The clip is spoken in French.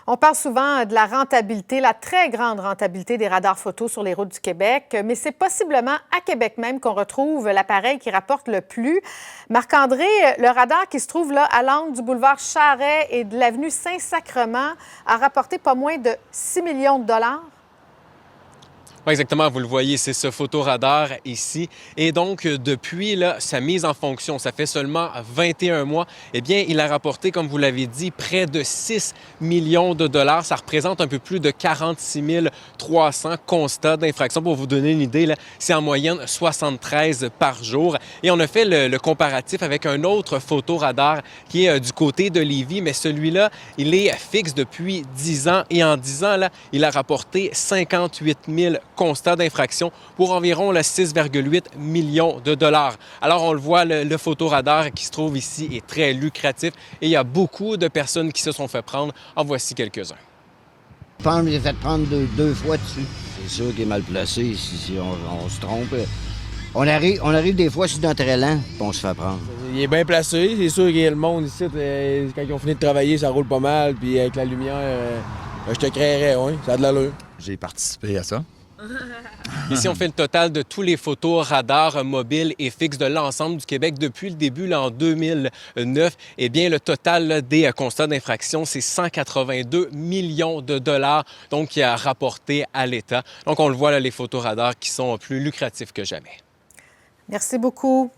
On parle souvent de la rentabilité, la très grande rentabilité des radars photo sur les routes du Québec, mais c'est possiblement à Québec même qu'on retrouve l'appareil qui rapporte le plus. Marc-André, le radar qui se trouve là à l'angle du boulevard Charest et de l'avenue Saint-Sacrement a rapporté pas moins de 6 millions de dollars. Oui, exactement, vous le voyez, c'est ce photoradar ici. Et donc, depuis là, sa mise en fonction, ça fait seulement 21 mois, eh bien, il a rapporté, comme vous l'avez dit, près de 6 millions de dollars. Ça représente un peu plus de 46 300 constats d'infraction. Pour vous donner une idée, c'est en moyenne 73 par jour. Et on a fait le comparatif avec un autre photoradar qui est du côté de Lévis, mais celui-là, il est fixe depuis 10 ans. Et en 10 ans, là, il a rapporté 58 000 constat d'infraction pour environ 6,8 millions de dollars. Alors, on le voit, le photoradar qui se trouve ici est très lucratif et il y a beaucoup de personnes qui se sont fait prendre. En voici quelques-uns. Je pense que j'ai fait prendre deux fois dessus. C'est sûr qu'il est mal placé si on se trompe. On arrive des fois sur notre élan, puis on se fait prendre. Il est bien placé. C'est sûr qu'il y a le monde ici. Quand ils ont fini de travailler, ça roule pas mal. Puis avec la lumière, je te créerais, oui, ça a de l'allure. J'ai participé à ça. Ici, on fait le total de tous les photos radars mobiles et fixes de l'ensemble du Québec depuis le début, là, en 2009. Eh bien, le total là, des constats d'infraction, c'est 182 millions de dollars, donc qui a rapporté à l'État. Donc, on le voit, là, les photos radars qui sont plus lucratifs que jamais. Merci beaucoup.